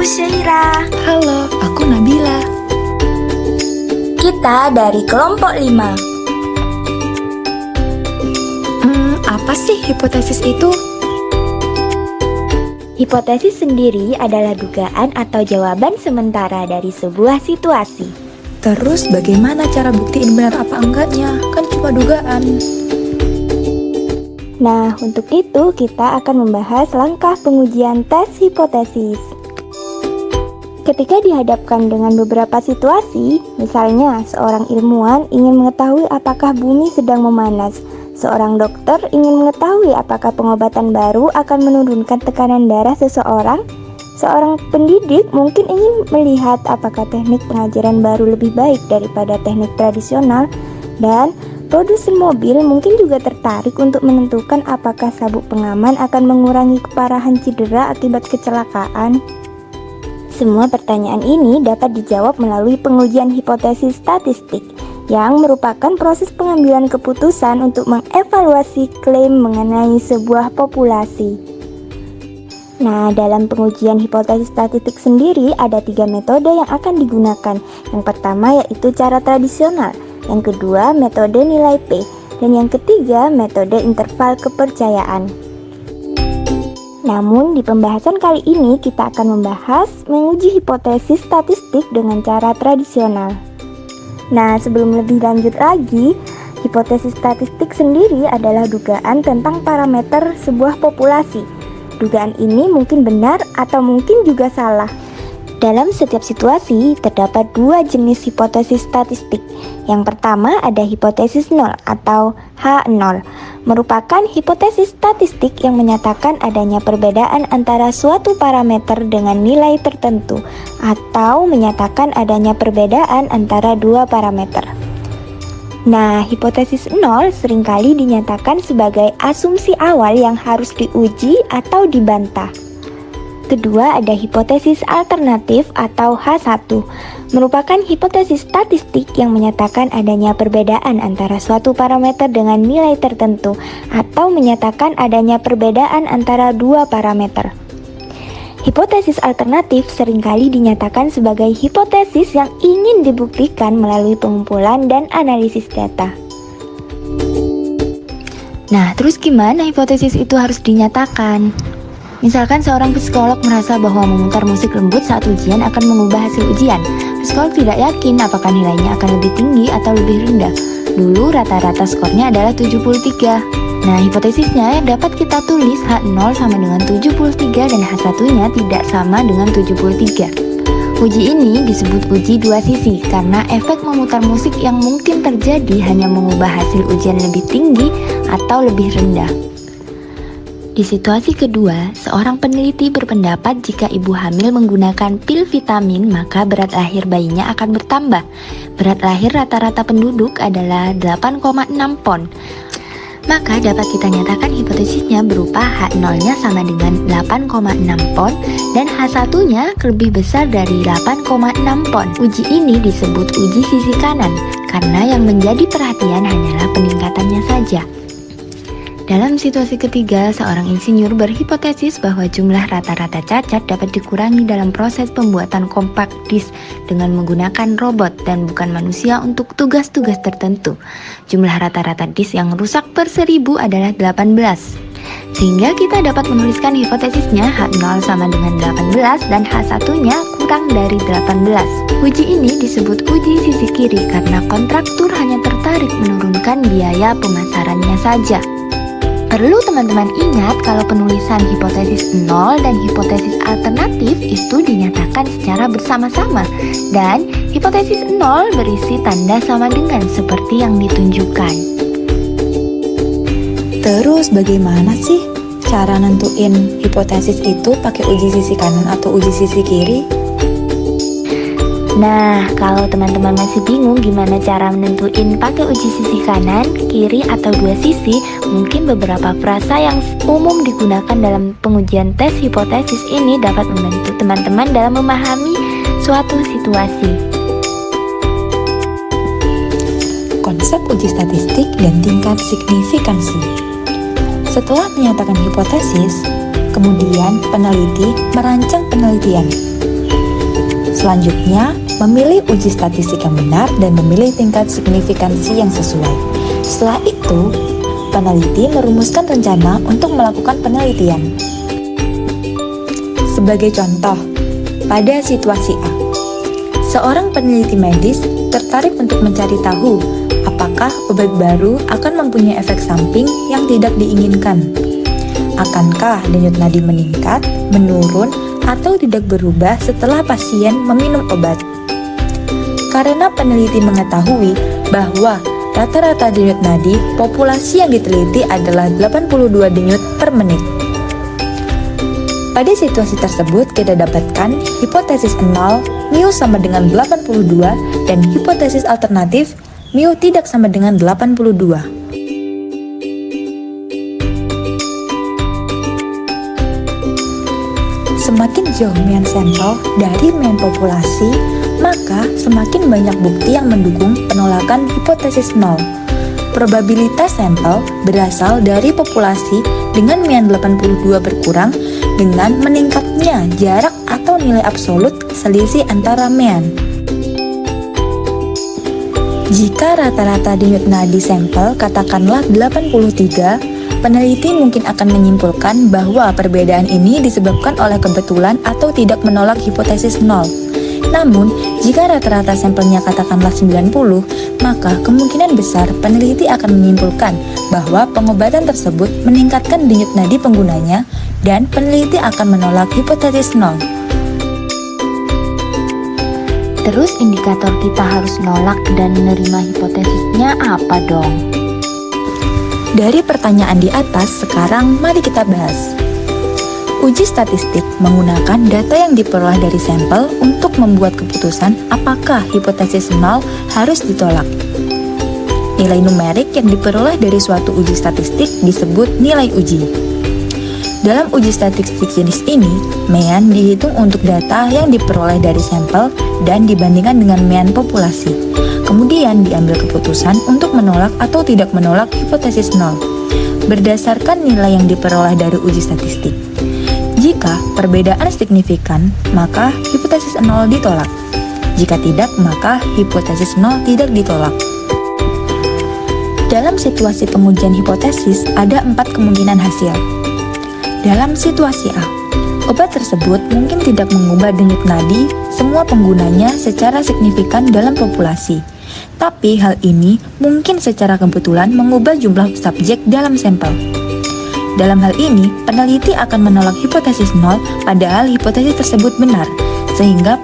aku Syaira. Halo, aku Nabila. Kita dari kelompok 5. Apa sih hipotesis itu? Hipotesis sendiri adalah dugaan atau jawaban sementara dari sebuah situasi. Terus bagaimana cara buktiin benar apa enggaknya? Kan cuma dugaan. Nah, untuk itu kita akan membahas langkah pengujian tes hipotesis. Ketika dihadapkan dengan beberapa situasi, misalnya seorang ilmuwan ingin mengetahui apakah bumi sedang memanas, seorang dokter ingin mengetahui apakah pengobatan baru akan menurunkan tekanan darah seseorang, seorang pendidik mungkin ingin melihat apakah teknik pengajaran baru lebih baik daripada teknik tradisional, dan produsen mobil mungkin juga tertarik untuk menentukan apakah sabuk pengaman akan mengurangi keparahan cedera akibat kecelakaan. Semua pertanyaan ini dapat dijawab melalui pengujian hipotesis statistik, yang merupakan proses pengambilan keputusan untuk mengevaluasi klaim mengenai sebuah populasi. Nah, dalam pengujian hipotesis statistik sendiri ada 3 metode yang akan digunakan. Yang pertama yaitu cara tradisional, yang kedua metode nilai P, dan yang ketiga metode interval kepercayaan. Namun di pembahasan kali ini kita akan membahas menguji hipotesis statistik dengan cara tradisional. Nah, sebelum lebih lanjut lagi, hipotesis statistik sendiri adalah dugaan tentang parameter sebuah populasi. Dugaan ini mungkin benar atau mungkin juga salah. Dalam setiap situasi, terdapat 2 jenis hipotesis statistik. Yang pertama ada hipotesis nol atau H0, merupakan hipotesis statistik yang menyatakan adanya perbedaan antara suatu parameter dengan nilai tertentu, atau menyatakan adanya perbedaan antara 2 parameter. Nah, hipotesis nol seringkali dinyatakan sebagai asumsi awal yang harus diuji atau dibantah. Kedua ada hipotesis alternatif atau H1, merupakan hipotesis statistik yang menyatakan adanya perbedaan antara suatu parameter dengan nilai tertentu, atau menyatakan adanya perbedaan antara 2 parameter. Hipotesis alternatif seringkali dinyatakan sebagai hipotesis yang ingin dibuktikan melalui pengumpulan dan analisis data. Nah, terus gimana hipotesis itu harus dinyatakan? Misalkan seorang psikolog merasa bahwa memutar musik lembut saat ujian akan mengubah hasil ujian. Psikolog tidak yakin apakah nilainya akan lebih tinggi atau lebih rendah. Dulu rata-rata skornya adalah 73. Nah, hipotesisnya dapat kita tulis H0 sama dengan 73 dan H1-nya tidak sama dengan 73. Uji ini disebut uji 2 sisi karena efek memutar musik yang mungkin terjadi hanya mengubah hasil ujian lebih tinggi atau lebih rendah. Di situasi kedua, seorang peneliti berpendapat jika ibu hamil menggunakan pil vitamin, maka berat lahir bayinya akan bertambah. Berat lahir rata-rata penduduk adalah 8,6 pon. Maka dapat kita nyatakan hipotesisnya berupa H0-nya sama dengan 8,6 pon dan H1-nya lebih besar dari 8,6 pon. Uji ini disebut uji sisi kanan, karena yang menjadi perhatian hanyalah peningkatannya saja. Dalam situasi ketiga, seorang insinyur berhipotesis bahwa jumlah rata-rata cacat dapat dikurangi dalam proses pembuatan compact disc dengan menggunakan robot dan bukan manusia untuk tugas-tugas tertentu. Jumlah rata-rata disc yang rusak per 1000 adalah 18. Sehingga kita dapat menuliskan hipotesisnya H0 sama dengan 18 dan H1-nya kurang dari 18. Uji ini disebut uji sisi kiri karena kontraktur hanya tertarik menurunkan biaya pemasarannya saja. Perlu teman-teman ingat kalau penulisan hipotesis 0 dan hipotesis alternatif itu dinyatakan secara bersama-sama, dan hipotesis 0 berisi tanda sama dengan seperti yang ditunjukkan. Terus bagaimana sih cara nentuin hipotesis itu pakai uji sisi kanan atau uji sisi kiri? Nah, kalau teman-teman masih bingung gimana cara menentuin pakai uji sisi kanan, kiri, atau 2 sisi, mungkin beberapa frasa yang umum digunakan dalam pengujian tes hipotesis ini dapat membantu teman-teman dalam memahami suatu situasi. Konsep uji statistik dan tingkat signifikansi. Setelah menyatakan hipotesis, kemudian peneliti merancang penelitian. Selanjutnya, memilih uji statistik yang benar dan memilih tingkat signifikansi yang sesuai. Setelah itu, peneliti merumuskan rencana untuk melakukan penelitian. Sebagai contoh, pada situasi A, seorang peneliti medis tertarik untuk mencari tahu apakah obat baru akan mempunyai efek samping yang tidak diinginkan. Akankah denyut nadi meningkat, menurun, atau tidak berubah setelah pasien meminum obat? Karena peneliti mengetahui bahwa rata-rata denyut nadi populasi yang diteliti adalah 82 denyut per menit. Pada situasi tersebut kita dapatkan hipotesis 0, mu sama dengan 82, dan hipotesis alternatif mu tidak sama dengan 82. Semakin jauh mean sampel dari mean populasi, maka semakin banyak bukti yang mendukung penolakan hipotesis 0. Probabilitas sampel berasal dari populasi dengan mean 82 berkurang dengan meningkatnya jarak atau nilai absolut selisih antara mean. Jika rata-rata denyut nadi sampel katakanlah 83, peneliti mungkin akan menyimpulkan bahwa perbedaan ini disebabkan oleh kebetulan atau tidak menolak hipotesis 0. Namun, jika rata-rata sampelnya katakanlah 90, maka kemungkinan besar peneliti akan menyimpulkan bahwa pengobatan tersebut meningkatkan denyut nadi penggunanya dan peneliti akan menolak hipotesis 0. Terus indikator kita harus nolak dan menerima hipotesisnya apa dong? Dari pertanyaan di atas, sekarang mari kita bahas. Uji statistik menggunakan data yang diperoleh dari sampel untuk membuat keputusan apakah hipotesis 0 harus ditolak. Nilai numerik yang diperoleh dari suatu uji statistik disebut nilai uji. Dalam uji statistik jenis ini, mean dihitung untuk data yang diperoleh dari sampel dan dibandingkan dengan mean populasi. Kemudian diambil keputusan untuk menolak atau tidak menolak hipotesis 0 berdasarkan nilai yang diperoleh dari uji statistik. Jika perbedaan signifikan, maka hipotesis 0 ditolak. Jika tidak, maka hipotesis 0 tidak ditolak. Dalam situasi pengujian hipotesis, ada 4 kemungkinan hasil. Dalam situasi A, obat tersebut mungkin tidak mengubah denyut nadi semua penggunanya secara signifikan dalam populasi. Tapi hal ini mungkin secara kebetulan mengubah jumlah subjek dalam sampel. Dalam hal ini, peneliti akan menolak hipotesis 0 padahal hipotesis tersebut benar, sehingga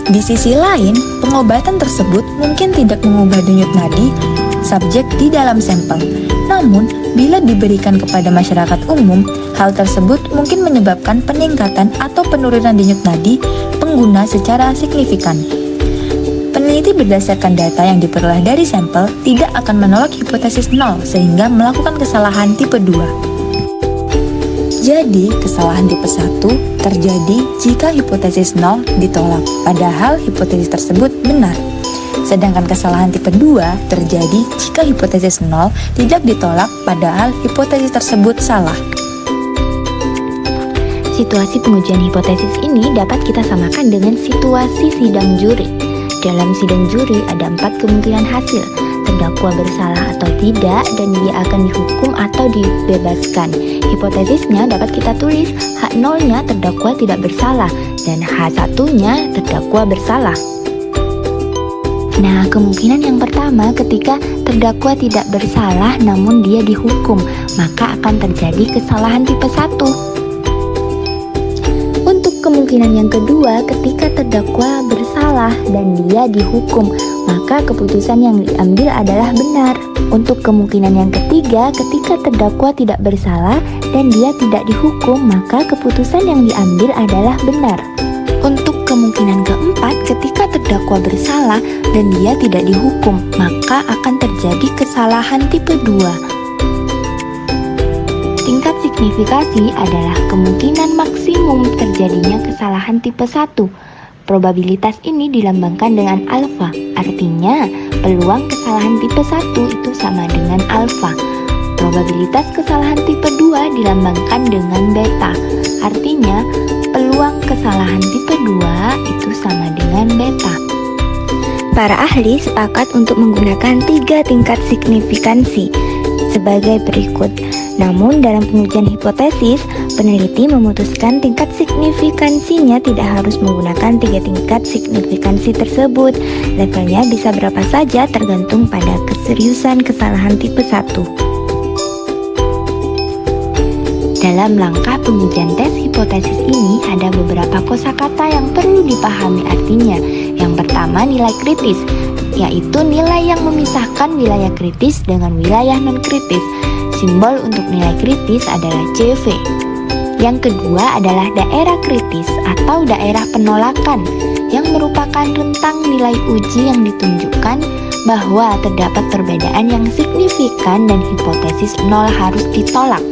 di sisi lain, pengobatan tersebut mungkin tidak mengubah denyut nadi subjek di dalam sampel. Namun, bila diberikan kepada masyarakat umum, hal tersebut mungkin menyebabkan peningkatan atau penurunan denyut nadi pengguna secara signifikan. Peneliti berdasarkan data yang diperoleh dari sampel tidak akan menolak hipotesis 0 sehingga melakukan kesalahan tipe 2. Jadi, kesalahan tipe 1 terjadi jika hipotesis 0 ditolak, padahal hipotesis tersebut benar. Sedangkan kesalahan tipe 2 terjadi jika hipotesis 0 tidak ditolak, padahal hipotesis tersebut salah. Situasi pengujian hipotesis ini dapat kita samakan dengan situasi sidang juri. Dalam sidang juri ada 4 kemungkinan hasil, terdakwa bersalah atau tidak, dan dia akan dihukum atau dibebaskan. Hipotesisnya dapat kita tulis, H0-nya terdakwa tidak bersalah, dan H1-nya terdakwa bersalah. Nah, kemungkinan yang pertama ketika terdakwa tidak bersalah namun dia dihukum, maka akan terjadi kesalahan tipe 1. Untuk kemungkinan yang kedua, ketika terdakwa bersalah dan dia dihukum, maka keputusan yang diambil adalah benar. Untuk kemungkinan yang ketiga, ketika terdakwa tidak bersalah dan dia tidak dihukum, maka keputusan yang diambil adalah benar. Untuk kemungkinan keempat, ketika terdakwa bersalah dan dia tidak dihukum, maka akan terjadi kesalahan tipe 2. Tingkat signifikasi adalah kemungkinan maksimum terjadinya kesalahan tipe 1. Probabilitas ini dilambangkan dengan alfa, artinya peluang kesalahan tipe 1 itu sama dengan alfa. Probabilitas kesalahan tipe 2 dilambangkan dengan beta. Artinya, peluang kesalahan tipe 2 itu sama dengan beta. Para ahli sepakat untuk menggunakan 3 tingkat signifikansi sebagai berikut. Namun dalam pengujian hipotesis, peneliti memutuskan tingkat signifikansinya tidak harus menggunakan 3 tingkat signifikansi tersebut. Levelnya bisa berapa saja tergantung pada keseriusan kesalahan tipe 1. Dalam langkah pengujian tes hipotesis ini ada beberapa kosakata yang perlu dipahami artinya. Yang pertama, nilai kritis, yaitu nilai yang memisahkan wilayah kritis dengan wilayah non-kritis. Simbol untuk nilai kritis adalah CV. Yang kedua adalah daerah kritis atau daerah penolakan, yang merupakan rentang nilai uji yang ditunjukkan bahwa terdapat perbedaan yang signifikan dan hipotesis 0 harus ditolak.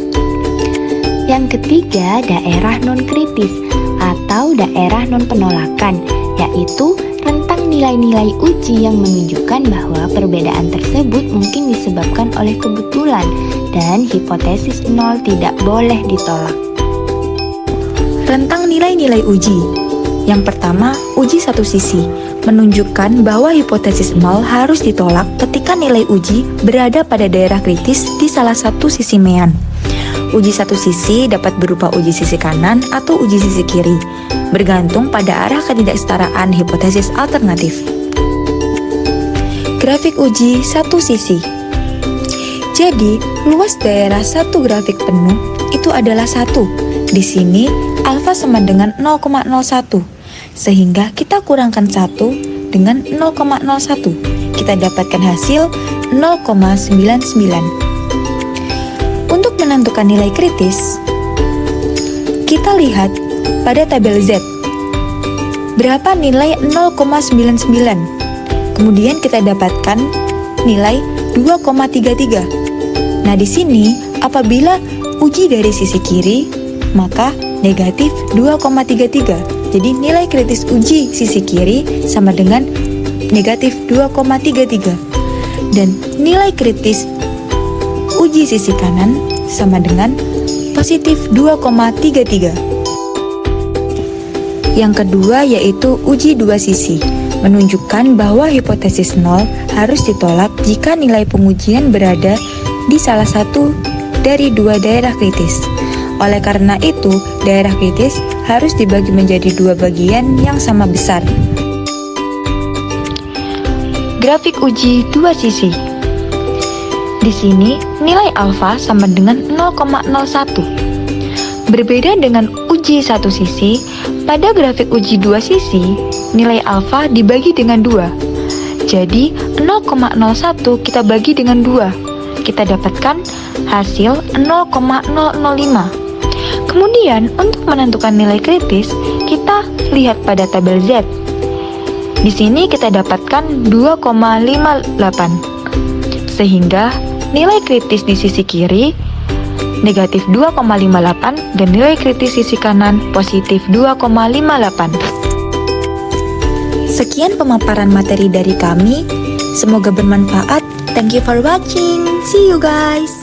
Yang ketiga, daerah non-kritis atau daerah non-penolakan, yaitu rentang nilai-nilai uji yang menunjukkan bahwa perbedaan tersebut mungkin disebabkan oleh kebetulan dan hipotesis 0 tidak boleh ditolak. Rentang nilai-nilai uji. Yang pertama, uji satu sisi menunjukkan bahwa hipotesis 0 harus ditolak ketika nilai uji berada pada daerah kritis di salah satu sisi mean. Uji satu sisi dapat berupa uji sisi kanan atau uji sisi kiri, bergantung pada arah ketidaksetaraan hipotesis alternatif. Grafik uji satu sisi. Jadi, luas daerah satu grafik penuh itu adalah 1. Di sini, alfa sama dengan 0,01. Sehingga kita kurangkan 1 dengan 0,01. Kita dapatkan hasil 0,99. Untuk menentukan nilai kritis, kita lihat pada tabel Z. Berapa nilai 0,99? Kemudian kita dapatkan nilai 2,33. Nah, di sini apabila uji dari sisi kiri, maka negatif 2,33. Jadi nilai kritis uji sisi kiri sama dengan negatif 2,33. Dan nilai kritis uji sisi kanan sama dengan positif 2,33. Yang kedua yaitu uji dua sisi, menunjukkan bahwa hipotesis 0 harus ditolak jika nilai pengujian berada di salah satu dari 2 daerah kritis. Oleh karena itu, daerah kritis harus dibagi menjadi 2 bagian yang sama besar. Grafik uji dua sisi. Di sini, nilai alfa sama dengan 0,01. Berbeda dengan uji satu sisi, pada grafik uji dua sisi, nilai alfa dibagi dengan 2. Jadi, 0,01 kita bagi dengan 2. Kita dapatkan hasil 0,005. Kemudian, untuk menentukan nilai kritis, kita lihat pada tabel Z. Di sini kita dapatkan 2,58. Sehingga nilai kritis di sisi kiri negatif 2,58 dan nilai kritis sisi kanan positif 2,58. Sekian pemaparan materi dari kami. Semoga bermanfaat. Thank you for watching. See you guys.